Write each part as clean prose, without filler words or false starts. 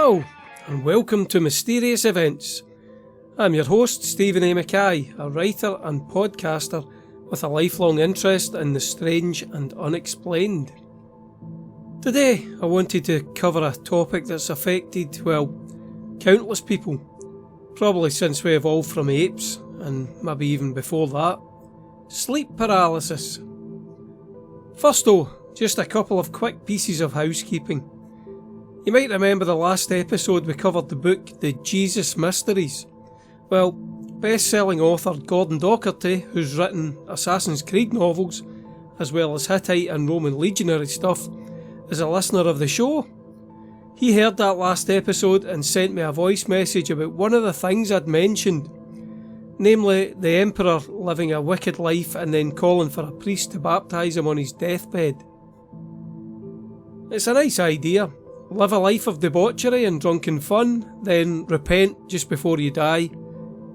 Hello, and welcome to Mysterious Events. I'm your host, Stephen A. Mackay, a writer and podcaster with a lifelong interest in the strange and unexplained. Today, I wanted to cover a topic that's affected, countless people, probably since we evolved from apes, and maybe even before that. Sleep paralysis. First though, just a couple of quick pieces of housekeeping. You might remember the last episode we covered the book The Jesus Mysteries. Well, best-selling author Gordon Docherty, who's written Assassin's Creed novels, as well as Hittite and Roman legionary stuff, is a listener of the show. He heard that last episode and sent me a voice message about one of the things I'd mentioned, namely the Emperor living a wicked life and then calling for a priest to baptise him on his deathbed. It's a nice idea. Live a life of debauchery and drunken fun, then repent just before you die,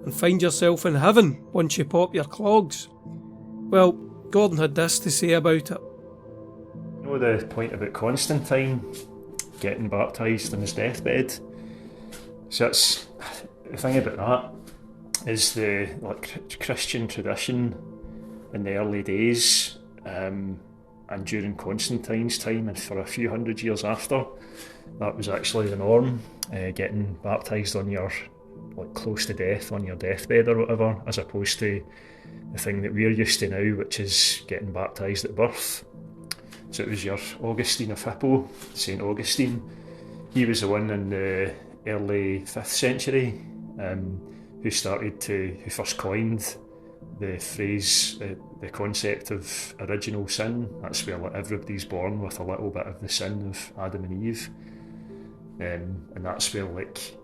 and find yourself in heaven once you pop your clogs. Well, Gordon had this to say about it. You know the point about Constantine getting baptised on his deathbed? So that's the thing about that is the Christian tradition in the early days, and during Constantine's time and for a few hundred years after, that was actually the norm, getting baptised on your, close to death, on your deathbed or whatever, as opposed to the thing that we're used to now, which is getting baptised at birth. So it was your Augustine of Hippo, St. Augustine. He was the one in the early 5th century who first coined the phrase, the concept of original sin. That's where everybody's born with a little bit of the sin of Adam and Eve. And that's where it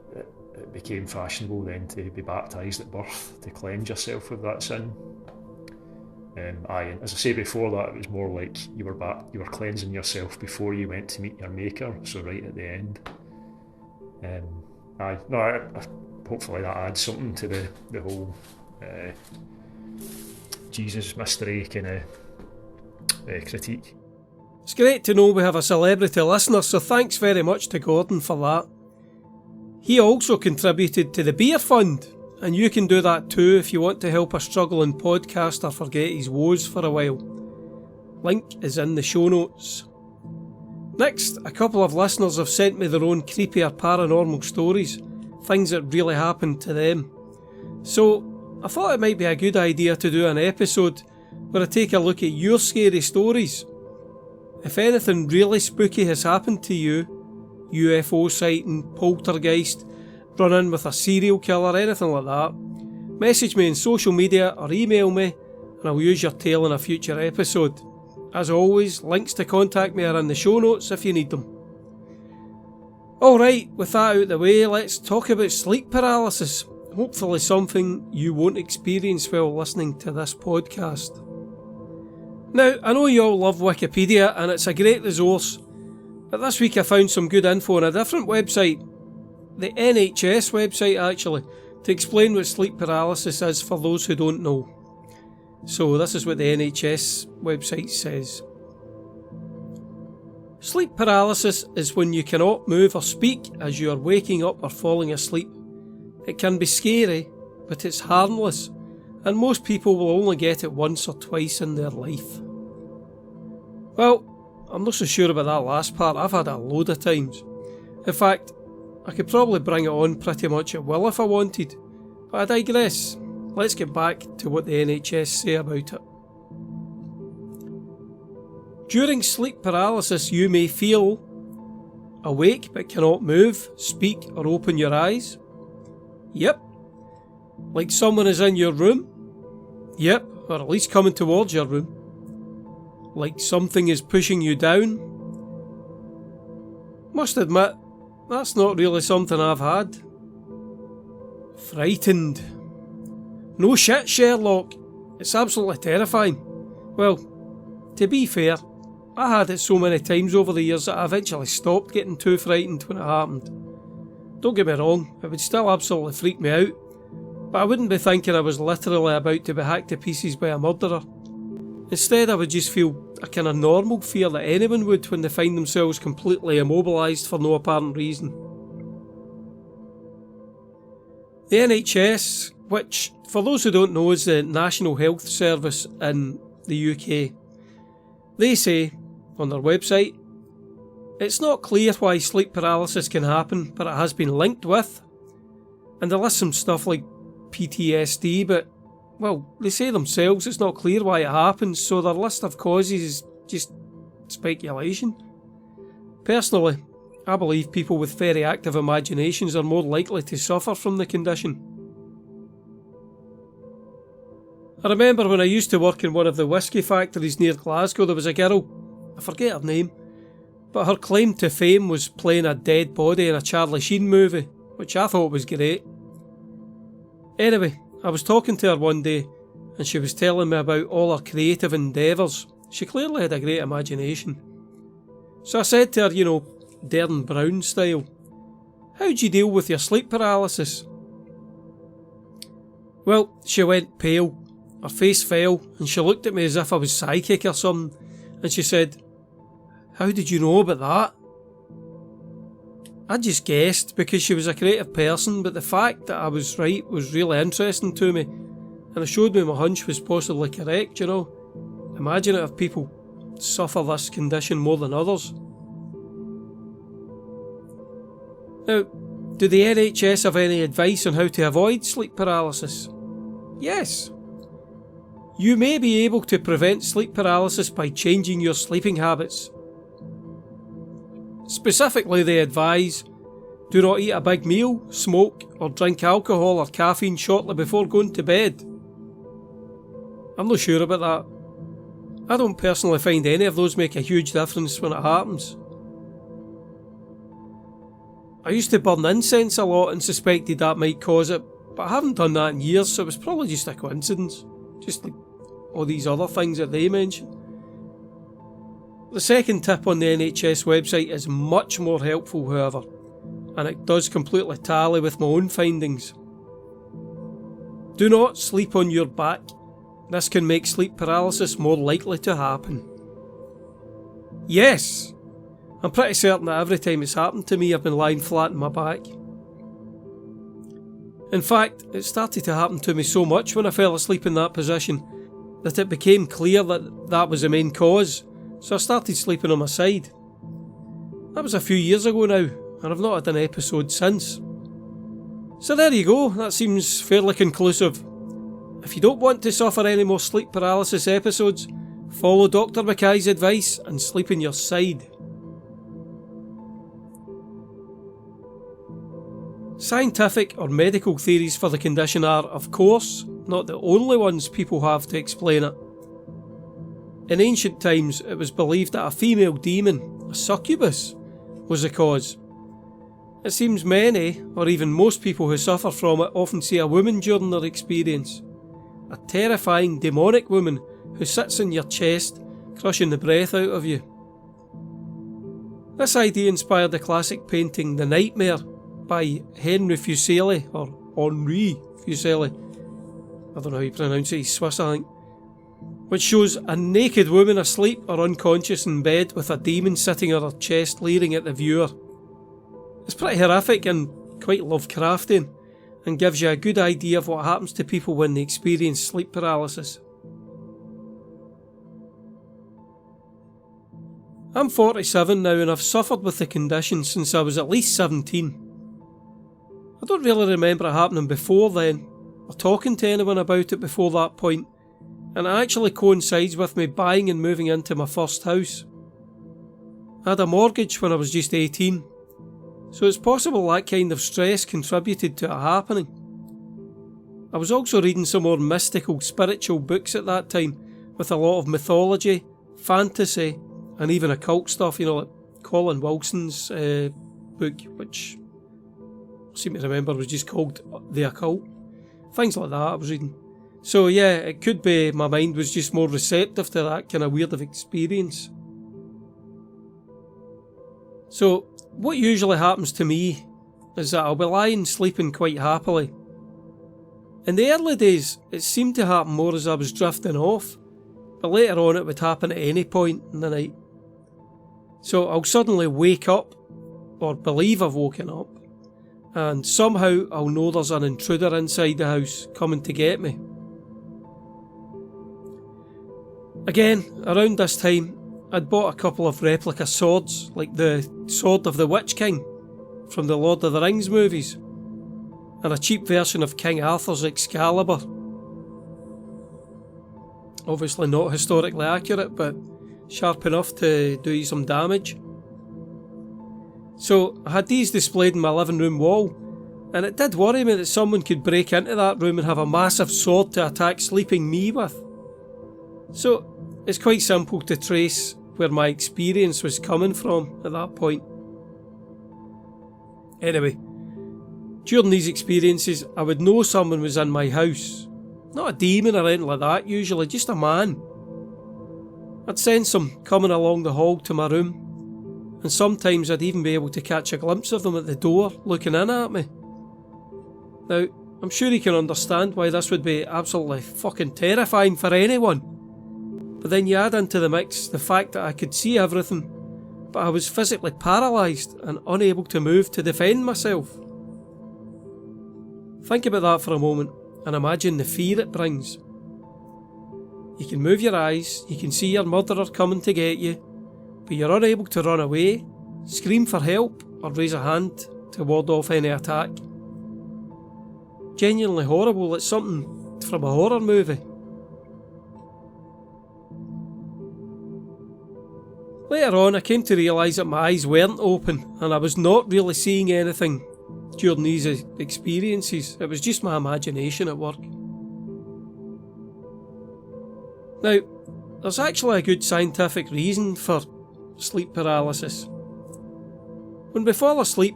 became fashionable then to be baptised at birth, to cleanse yourself of that sin. And as I say before that, it was more like you were cleansing yourself before you went to meet your maker, so right at the end. Hopefully that adds something to the whole Jesus mystery kind of critique. It's great to know we have a celebrity listener, so thanks very much to Gordon for that. He also contributed to the beer fund, and you can do that too if you want to help a struggling podcaster forget his woes for a while. Link is in the show notes. Next, a couple of listeners have sent me their own creepier paranormal stories, things that really happened to them. So, I thought it might be a good idea to do an episode where I take a look at your scary stories. If anything really spooky has happened to you, UFO sighting, poltergeist, run in with a serial killer, anything like that, message me on social media or email me and I'll use your tale in a future episode. As always, links to contact me are in the show notes if you need them. Alright, with that out of the way, let's talk about sleep paralysis. Hopefully something you won't experience while listening to this podcast. Now, I know you all love Wikipedia and it's a great resource, but this week I found some good info on a different website, the NHS website actually, to explain what sleep paralysis is for those who don't know. So this is what the NHS website says. Sleep paralysis is when you cannot move or speak as you are waking up or falling asleep. It can be scary, but it's harmless, and most people will only get it once or twice in their life. Well, I'm not so sure about that last part. I've had it a load of times. In fact, I could probably bring it on pretty much at will if I wanted. But I digress. Let's get back to what the NHS say about it. During sleep paralysis, you may feel awake but cannot move, speak or open your eyes. Yep. Like someone is in your room. Yep, or at least coming towards your room. Like something is pushing you down. Must admit, that's not really something I've had. Frightened. No shit, Sherlock. It's absolutely terrifying. Well, to be fair, I had it so many times over the years that I eventually stopped getting too frightened when it happened. Don't get me wrong, it would still absolutely freak me out, but I wouldn't be thinking I was literally about to be hacked to pieces by a murderer. Instead, I would just feel a kind of normal fear that anyone would when they find themselves completely immobilised for no apparent reason. The NHS, which for those who don't know is the National Health Service in the UK, they say on their website, it's not clear why sleep paralysis can happen, but it has been linked with, and they list some stuff like PTSD, but, well, they say themselves it's not clear why it happens, so their list of causes is just speculation. Personally, I believe people with very active imaginations are more likely to suffer from the condition. I remember when I used to work in one of the whisky factories near Glasgow, there was a girl, I forget her name, but her claim to fame was playing a dead body in a Charlie Sheen movie, which I thought was great. Anyway, I was talking to her one day and she was telling me about all her creative endeavours. She clearly had a great imagination. So I said to her, Derren Brown style, how do you deal with your sleep paralysis? Well, she went pale, her face fell, and she looked at me as if I was psychic or something, and she said, how did you know about that? I just guessed because she was a creative person, but the fact that I was right was really interesting to me, and it showed me my hunch was possibly correct, Imaginative people suffer this condition more than others. Now, do the NHS have any advice on how to avoid sleep paralysis? Yes. You may be able to prevent sleep paralysis by changing your sleeping habits. Specifically, they advise, do not eat a big meal, smoke, or drink alcohol or caffeine shortly before going to bed. I'm not sure about that. I don't personally find any of those make a huge difference when it happens. I used to burn incense a lot and suspected that might cause it, but I haven't done that in years, so it was probably just a coincidence. Just like all these other things that they mention. The second tip on the NHS website is much more helpful, however, and it does completely tally with my own findings. Do not sleep on your back. This can make sleep paralysis more likely to happen. Yes! I'm pretty certain that every time it's happened to me I've been lying flat on my back. In fact, it started to happen to me so much when I fell asleep in that position that it became clear that that was the main cause, so I started sleeping on my side. That was a few years ago now, and I've not had an episode since. So there you go, that seems fairly conclusive. If you don't want to suffer any more sleep paralysis episodes, follow Dr. Mackay's advice and sleep on your side. Scientific or medical theories for the condition are, of course, not the only ones people have to explain it. In ancient times, it was believed that a female demon, a succubus, was the cause. It seems many, or even most people who suffer from it often see a woman during their experience. A terrifying demonic woman who sits in your chest, crushing the breath out of you. This idea inspired the classic painting The Nightmare by Henry Fuseli, or Henri Fuseli. I don't know how you pronounce it, he's Swiss I think. Which shows a naked woman asleep or unconscious in bed with a demon sitting on her chest leering at the viewer. It's pretty horrific and quite Lovecraftian, and gives you a good idea of what happens to people when they experience sleep paralysis. I'm 47 now and I've suffered with the condition since I was at least 17. I don't really remember it happening before then, or talking to anyone about it before that point, and it actually coincides with me buying and moving into my first house. I had a mortgage when I was just 18, so it's possible that kind of stress contributed to it happening. I was also reading some more mystical, spiritual books at that time, with a lot of mythology, fantasy, and even occult stuff, like Colin Wilson's book, which I seem to remember was just called The Occult. Things like that I was reading. So yeah, it could be my mind was just more receptive to that kind of weird of experience. So what usually happens to me is that I'll be lying sleeping quite happily. In the early days, it seemed to happen more as I was drifting off, but later on it would happen at any point in the night. So I'll suddenly wake up, or believe I've woken up, and somehow I'll know there's an intruder inside the house coming to get me. Again, around this time, I'd bought a couple of replica swords, like the Sword of the Witch King from the Lord of the Rings movies, and a cheap version of King Arthur's Excalibur. Obviously not historically accurate, but sharp enough to do you some damage. So I had these displayed in my living room wall, and it did worry me that someone could break into that room and have a massive sword to attack sleeping me with. So it's quite simple to trace where my experience was coming from at that point. Anyway, during these experiences I would know someone was in my house. Not a demon or anything like that, usually just a man. I'd sense them coming along the hall to my room, and sometimes I'd even be able to catch a glimpse of them at the door looking in at me. Now, I'm sure you can understand why this would be absolutely fucking terrifying for anyone. But then you add into the mix the fact that I could see everything, but I was physically paralysed and unable to move to defend myself. Think about that for a moment and imagine the fear it brings. You can move your eyes, you can see your murderer coming to get you, but you're unable to run away, scream for help, or raise a hand to ward off any attack. Genuinely horrible, it's something from a horror movie. Later on, I came to realise that my eyes weren't open and I was not really seeing anything during these experiences. It was just my imagination at work. Now, there's actually a good scientific reason for sleep paralysis. When we fall asleep,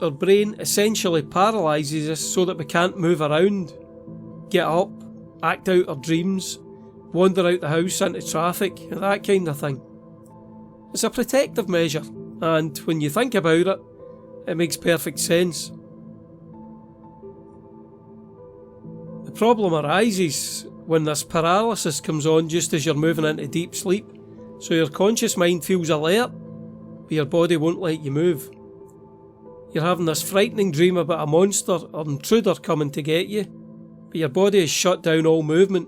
our brain essentially paralyses us so that we can't move around, get up, act out our dreams, wander out the house into traffic, that kind of thing. It's a protective measure, and when you think about it, it makes perfect sense. The problem arises when this paralysis comes on just as you're moving into deep sleep, so your conscious mind feels alert, but your body won't let you move. You're having this frightening dream about a monster or intruder coming to get you, but your body has shut down all movement,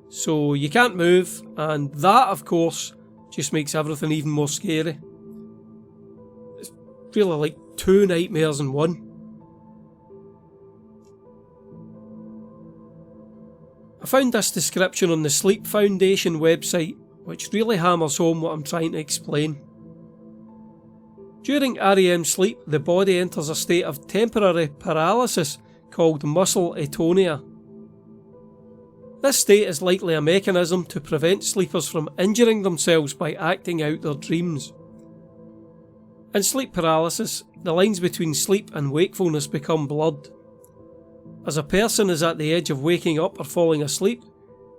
so you can't move, and that, of course, just makes everything even more scary. It's really like two nightmares in one. I found this description on the Sleep Foundation website, which really hammers home what I'm trying to explain. During REM sleep, the body enters a state of temporary paralysis called muscle atonia. This state is likely a mechanism to prevent sleepers from injuring themselves by acting out their dreams. In sleep paralysis, the lines between sleep and wakefulness become blurred. As a person is at the edge of waking up or falling asleep,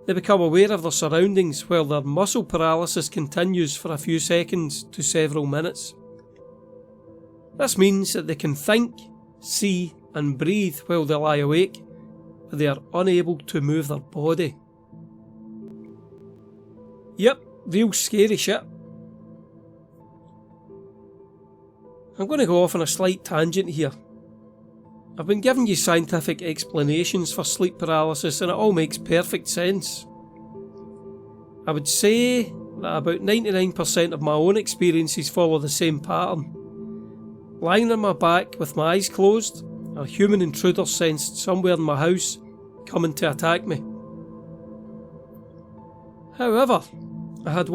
they become aware of their surroundings while their muscle paralysis continues for a few seconds to several minutes. This means that they can think, see and breathe while they lie awake, but they are unable to move their body. Yep, real scary shit. I'm going to go off on a slight tangent here. I've been giving you scientific explanations for sleep paralysis and it all makes perfect sense. I would say that about 99% of my own experiences follow the same pattern. Lying on my back with my eyes closed, a human intruder sensed somewhere in my house coming to attack me. However, I had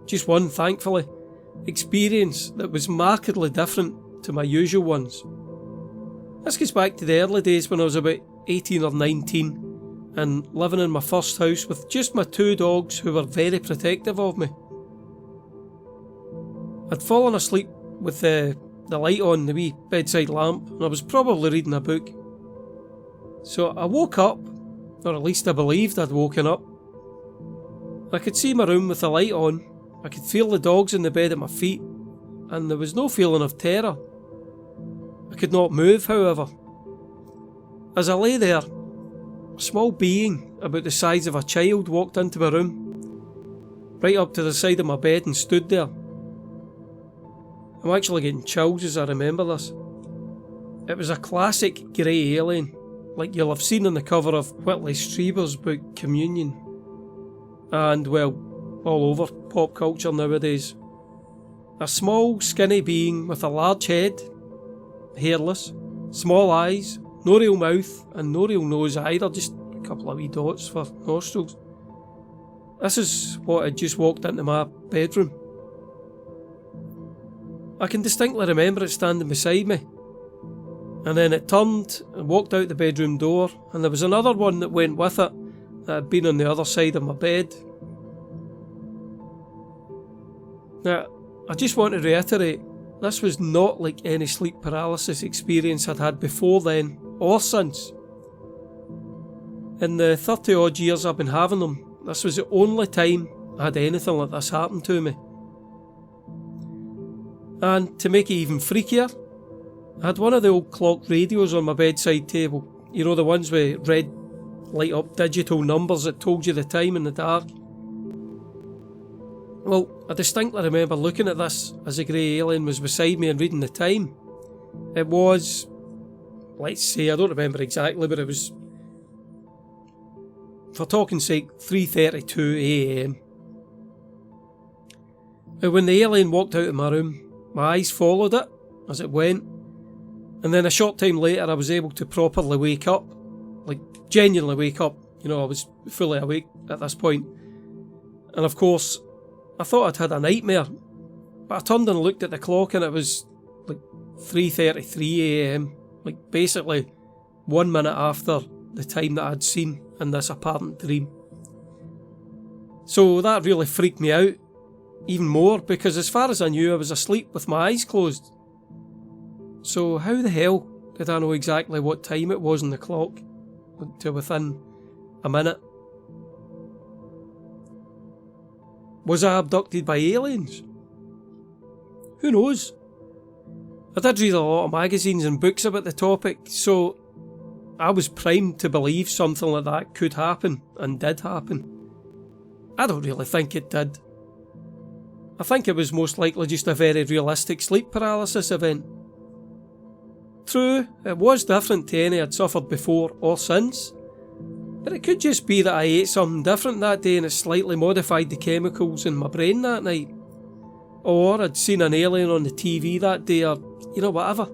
just one thankfully, experience that was markedly different to my usual ones. This goes back to the early days when I was about 18 or 19 and living in my first house with just my two dogs who were very protective of me. I'd fallen asleep with the light on, the wee bedside lamp, and I was probably reading a book. So I woke up, or at least I believed I'd woken up. I could see my room with the light on, I could feel the dogs in the bed at my feet, and there was no feeling of terror. I could not move, however. As I lay there, a small being about the size of a child walked into my room, right up to the side of my bed and stood there. I'm actually getting chills as I remember this. it was a classic grey alien, like you'll have seen on the cover of Whitley Strieber's book Communion, and well, all over pop culture nowadays. A small, skinny being with a large head, hairless, small eyes, no real mouth, and no real nose either, just a couple of wee dots for nostrils. This is what had just walked into my bedroom. I can distinctly remember it standing beside me, and then it turned and walked out the bedroom door, and there was another one that went with it that had been on the other side of my bed. Now, I just want to reiterate, this was not like any sleep paralysis experience I'd had before then, or since. In the 30 odd years I've been having them, this was the only time I had anything like this happen to me. And to make it even freakier, I had one of the old clock radios on my bedside table. You know, the ones with red light up digital numbers that told you the time in the dark. Well, I distinctly remember looking at this as the grey alien was beside me and reading the time. It was, let's say, I don't remember exactly, but it was, for talking's sake, 3:32 am. When the alien walked out of my room, my eyes followed it as it went, and then a short time later I was able to properly wake up, like genuinely wake up. You know, I was fully awake at this point. And of course, I thought I'd had a nightmare, but I turned and looked at the clock and it was like 3:33 am, like basically 1 minute after the time that I'd seen in this apparent dream. So that really freaked me out even more, because as far as I knew I was asleep with my eyes closed. So how the hell did I know exactly what time it was on the clock, to within a minute? Was I abducted by aliens? Who knows? I did read a lot of magazines and books about the topic, so I was primed to believe something like that could happen, and did happen. I don't really think it did. I think it was most likely just a very realistic sleep paralysis event. True, it was different to any I'd suffered before or since, but it could just be that I ate something different that day and it slightly modified the chemicals in my brain that night. Or I'd seen an alien on the TV that day, or, you know, whatever.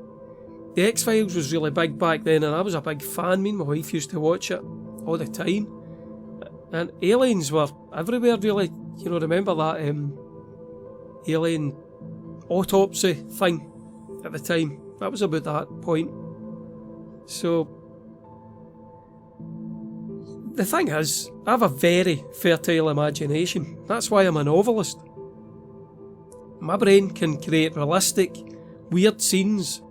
The X-Files was really big back then and I was a big fan. Me and my wife used to watch it all the time. And aliens were everywhere really. You know, remember that alien autopsy thing at the time? That was about that point. So, the thing is, I have a very fertile imagination. That's why I'm a novelist. My brain can create realistic, weird scenes.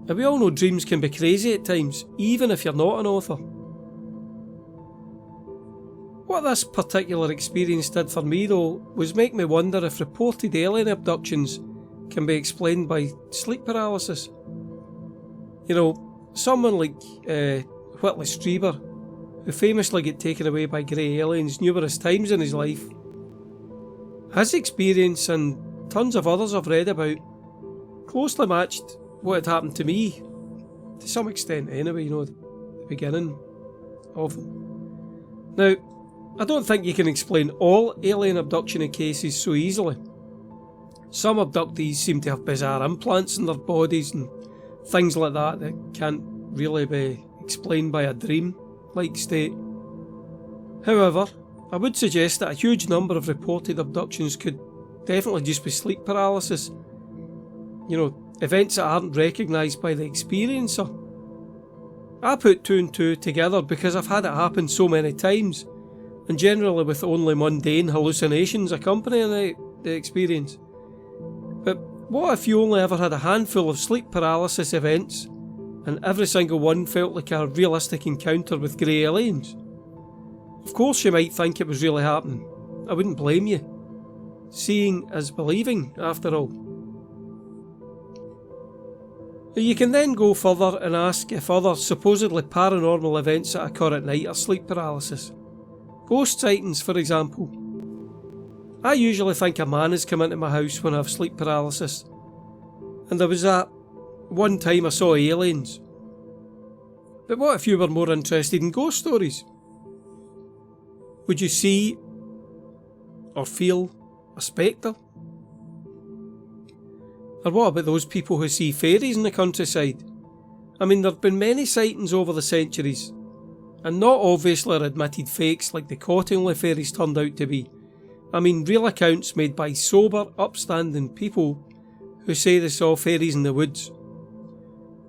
And we all know dreams can be crazy at times, even if you're not an author. What this particular experience did for me though, was make me wonder if reported alien abductions can be explained by sleep paralysis. You know, someone like Whitley Strieber, who famously got taken away by grey aliens numerous times in his life. His experience, and tons of others I've read about, closely matched what had happened to me, to some extent anyway, you know, the beginning of them. Now, I don't think you can explain all alien abduction cases so easily. Some abductees seem to have bizarre implants in their bodies and things like that that can't really be explained by a dream-like state. However, I would suggest that a huge number of reported abductions could definitely just be sleep paralysis. You know, events that aren't recognised by the experiencer. I put two and two together because I've had it happen so many times, and generally with only mundane hallucinations accompanying the experience. But what if you only ever had a handful of sleep paralysis events, and every single one felt like a realistic encounter with grey aliens? Of course you might think it was really happening. I wouldn't blame you. Seeing is believing, after all. You can then go further and ask if other supposedly paranormal events that occur at night are sleep paralysis. Ghost sightings, for example. I usually think a man has come into my house when I have sleep paralysis. And there was that One time I saw aliens. But what if you were more interested in ghost stories? Would you see or feel a spectre? Or what about those people who see fairies in the countryside? I mean, there have been many sightings over the centuries, and not obviously are admitted fakes like the Cottingley fairies turned out to be. I mean real accounts made by sober, upstanding people who say they saw fairies in the woods.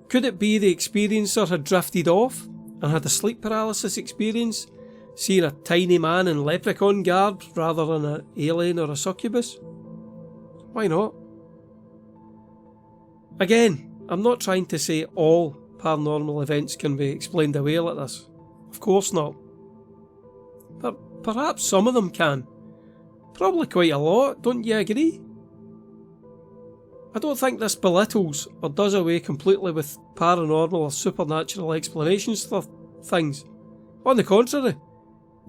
Could it be the experiencer had drifted off and had a sleep paralysis experience, seeing a tiny man in leprechaun garb rather than an alien or a succubus? Why not? Again, I'm not trying to say all paranormal events can be explained away like this. Of course not. But perhaps some of them can. Probably quite a lot, don't you agree? I don't think this belittles or does away completely with paranormal or supernatural explanations for things. On the contrary,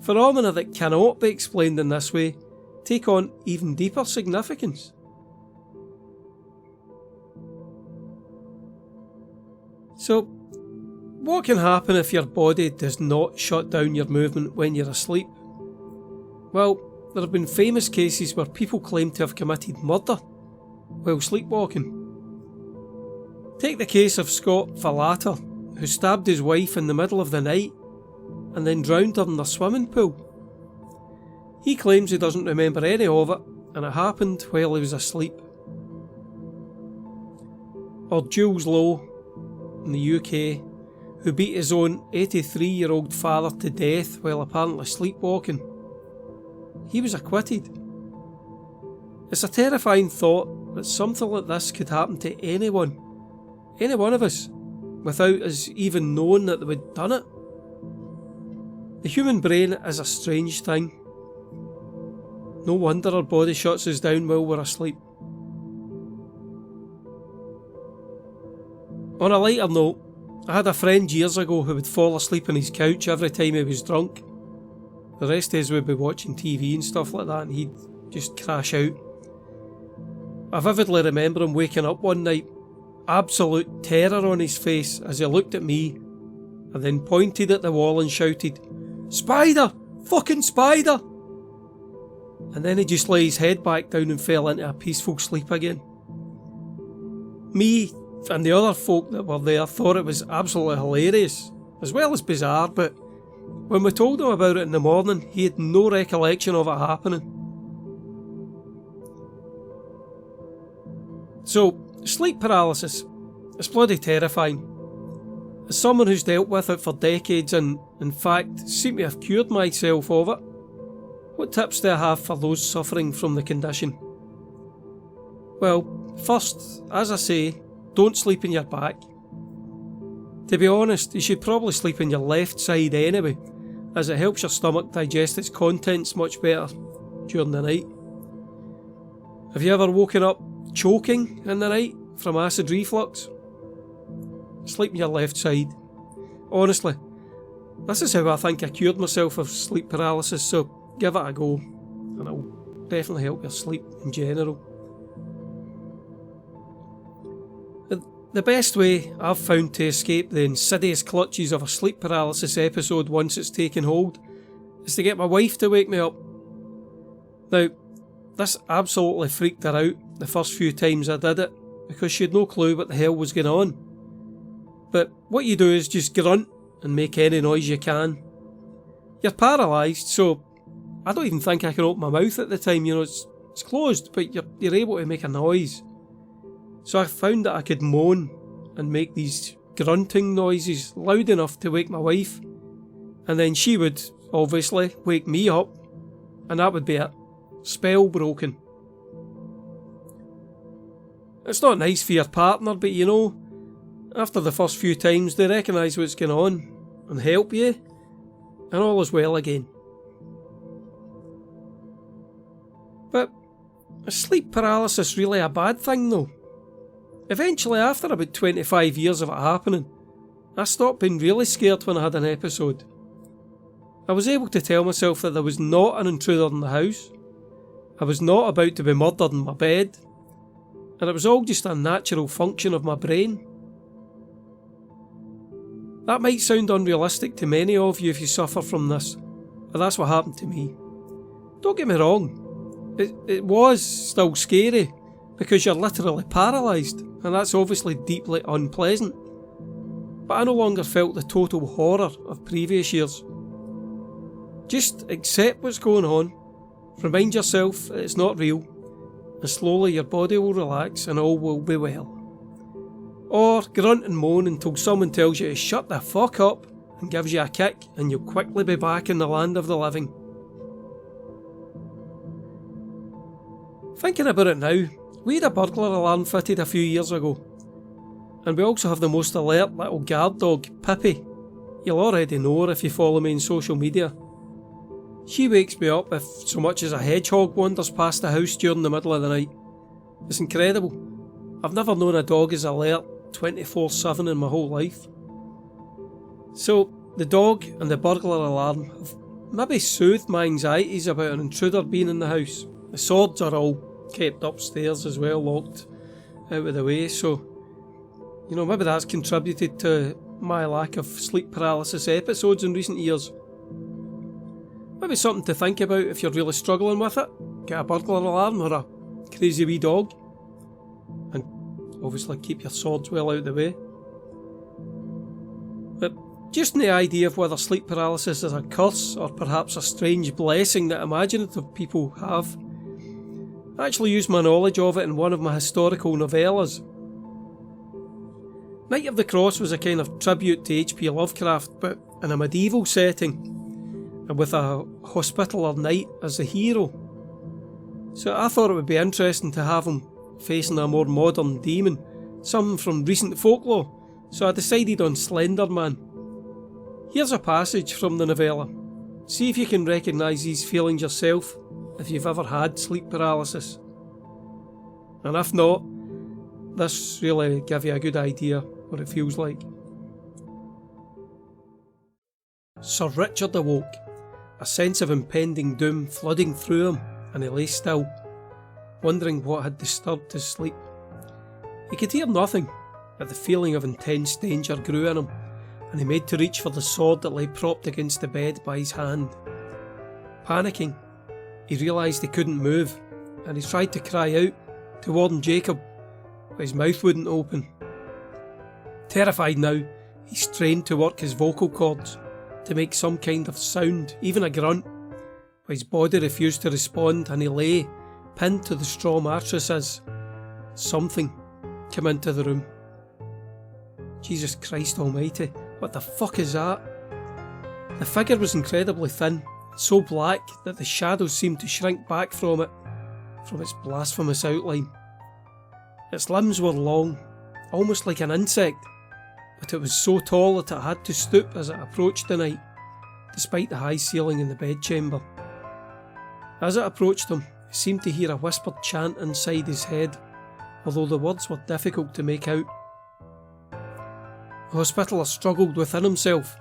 phenomena that cannot be explained in this way take on even deeper significance. So, what can happen if your body does not shut down your movement when you're asleep? Well, there have been famous cases where people claim to have committed murder while sleepwalking. Take the case of Scott Falater, who stabbed his wife in the middle of the night and then drowned her in the swimming pool. He claims he doesn't remember any of it, and it happened while he was asleep. Or Jules Lowe in the UK, who beat his own 83-year-old father to death while apparently sleepwalking. He was acquitted. It's a terrifying thought that something like this could happen to anyone, any one of us, without us even knowing that we'd done it. The human brain is a strange thing. No wonder our body shuts us down while we're asleep. On a lighter note, I had a friend years ago who would fall asleep on his couch every time he was drunk. The rest of us would be watching TV and stuff like that, and he'd just crash out. I vividly remember him waking up one night, absolute terror on his face as he looked at me, and then pointed at the wall and shouted, "Spider! Fucking spider!" And then he just lay his head back down and fell into a peaceful sleep again. Me and the other folk that were there thought it was absolutely hilarious, as well as bizarre, but when we told him about it in the morning, he had no recollection of it happening. So, sleep paralysis is bloody terrifying. As someone who's dealt with it for decades and, in fact, seem to have cured myself of it, what tips do I have for those suffering from the condition? Well, first, as I say, don't sleep on your back. To be honest, you should probably sleep on your left side anyway, as it helps your stomach digest its contents much better during the night. Have you ever woken up choking in the night from acid reflux? Sleep on your left side. Honestly, this is how I think I cured myself of sleep paralysis, so give it a go, and it'll definitely help your sleep in general. The best way I've found to escape the insidious clutches of a sleep paralysis episode once it's taken hold is to get my wife to wake me up. Now, this absolutely freaked her out the first few times I did it, because she had no clue what the hell was going on. But what you do is just grunt and make any noise you can. You're paralysed, so I don't even think I can open my mouth at the time, it's closed, but you're able to make a noise. So I found that I could moan and make these grunting noises loud enough to wake my wife, and then she would, obviously, wake me up, and that would be it. Spell broken. It's not nice for your partner, but after the first few times they recognise what's going on and help you, and all is well again. But is sleep paralysis really a bad thing though? Eventually, after about 25 years of it happening, I stopped being really scared when I had an episode. I was able to tell myself that there was not an intruder in the house, I was not about to be murdered in my bed, and it was all just a natural function of my brain. That might sound unrealistic to many of you if you suffer from this, but that's what happened to me. Don't get me wrong, it was still scary, because you're literally paralysed, and that's obviously deeply unpleasant. But I no longer felt the total horror of previous years. Just accept what's going on, remind yourself that it's not real, and slowly your body will relax and all will be well. Or grunt and moan until someone tells you to shut the fuck up and gives you a kick, and you'll quickly be back in the land of the living. Thinking about it now, we had a burglar alarm fitted a few years ago. And we also have the most alert little guard dog, Pippi. You'll already know her if you follow me on social media. She wakes me up if so much as a hedgehog wanders past the house during the middle of the night. It's incredible. I've never known a dog as alert 24/7 in my whole life. So, the dog and the burglar alarm have maybe soothed my anxieties about an intruder being in the house. The swords are all kept upstairs as well, locked out of the way, so maybe that's contributed to my lack of sleep paralysis episodes in recent years. Maybe something to think about if you're really struggling with it. Get a burglar alarm or a crazy wee dog. And obviously keep your swords well out of the way. But just in the idea of whether sleep paralysis is a curse or perhaps a strange blessing that imaginative people have, I actually used my knowledge of it in one of my historical novellas. Night of the Cross was a kind of tribute to H.P. Lovecraft, but in a medieval setting, and with a hospitaller knight as the hero. So I thought it would be interesting to have him facing a more modern demon, some from recent folklore, so I decided on Slender Man. Here's a passage from the novella. See if you can recognise these feelings yourself, if you've ever had sleep paralysis. And if not, this really give you a good idea what it feels like. Sir Richard awoke, a sense of impending doom flooding through him, and he lay still, wondering what had disturbed his sleep. He could hear nothing, but the feeling of intense danger grew in him, and he made to reach for the sword that lay propped against the bed by his hand. Panicking, he realised he couldn't move, and he tried to cry out to warn Jacob, but his mouth wouldn't open. Terrified now, he strained to work his vocal cords, to make some kind of sound, even a grunt, but his body refused to respond, and he lay, pinned to the straw mattress as something came into the room. Jesus Christ almighty, what the fuck is that? The figure was incredibly thin, so black that the shadows seemed to shrink back from it, from its blasphemous outline. Its limbs were long, almost like an insect, but it was so tall that it had to stoop as it approached the night, despite the high ceiling in the bedchamber. As it approached him, he seemed to hear a whispered chant inside his head, although the words were difficult to make out. The hospitaller struggled within himself,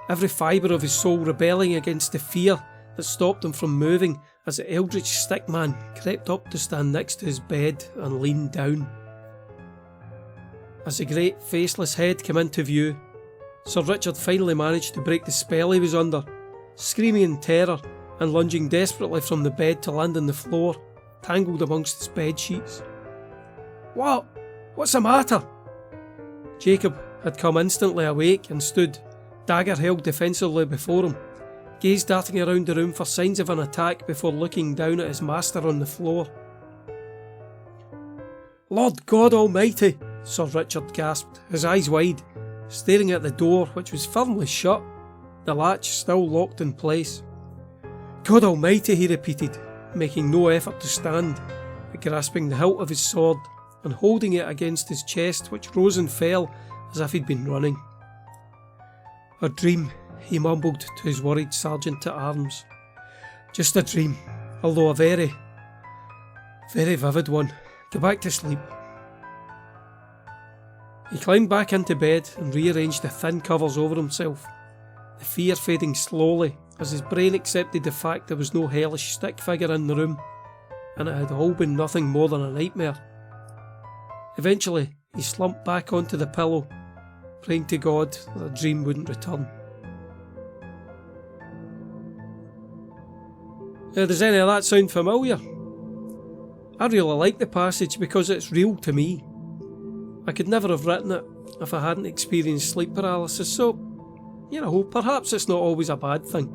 every fibre of his soul rebelling against the fear that stopped him from moving as the eldritch stickman crept up to stand next to his bed and leaned down. As the great faceless head came into view, Sir Richard finally managed to break the spell he was under, screaming in terror and lunging desperately from the bed to land on the floor, tangled amongst his bed sheets. "What? What's the matter?" Jacob had come instantly awake and stood, dagger held defensively before him, gaze darting around the room for signs of an attack before looking down at his master on the floor. "Lord God Almighty!" Sir Richard gasped, his eyes wide, staring at the door which was firmly shut, the latch still locked in place. "God Almighty," he repeated, making no effort to stand, but grasping the hilt of his sword and holding it against his chest, which rose and fell as if he'd been running. "A dream," he mumbled to his worried sergeant at arms. "Just a dream, although a very, very vivid one. Go back to sleep." He climbed back into bed and rearranged the thin covers over himself, the fear fading slowly as his brain accepted the fact there was no hellish stick figure in the room, and it had all been nothing more than a nightmare. Eventually, he slumped back onto the pillow praying to God that the dream wouldn't return. Does any of that sound familiar? I really like the passage because it's real to me. I could never have written it if I hadn't experienced sleep paralysis, so, perhaps it's not always a bad thing.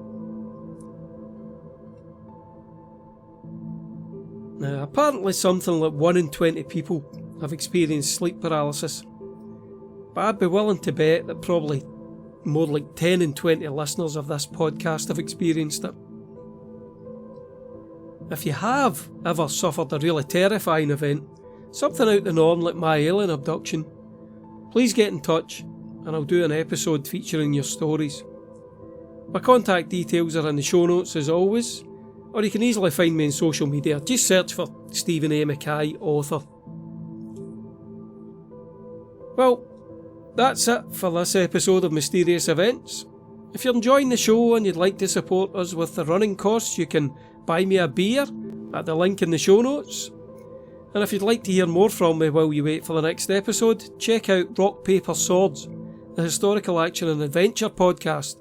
Now, apparently something like 1 in 20 people have experienced sleep paralysis, but I'd be willing to bet that probably more like 10 in 20 listeners of this podcast have experienced it. If you have ever suffered a really terrifying event, something out the norm like my alien abduction, please get in touch and I'll do an episode featuring your stories. My contact details are in the show notes as always, or you can easily find me on social media. Just search for Stephen A. Mackay, author. Well, that's it for this episode of Mysterious Events. If you're enjoying the show and you'd like to support us with the running costs, you can buy me a beer at the link in the show notes. And if you'd like to hear more from me while you wait for the next episode, check out Rock Paper Swords, the historical action and adventure podcast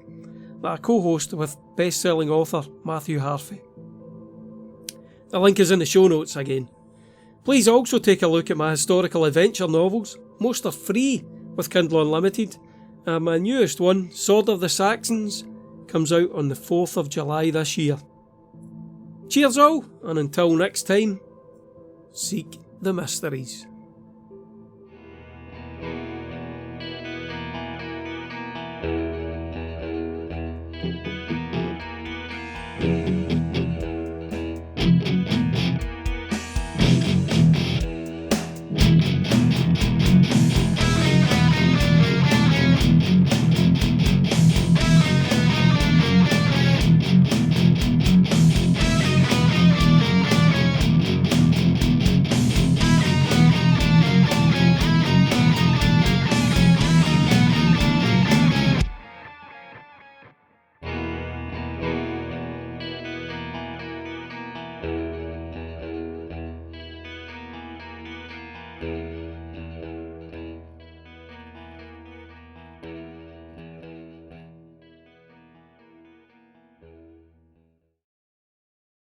that I co-host with best-selling author Matthew Harvey. The link is in the show notes again. Please also take a look at my historical adventure novels. Most are free with Kindle Unlimited. My newest one, Sword of the Saxons, comes out on the 4th of July this year. Cheers all, and until next time, seek the mysteries.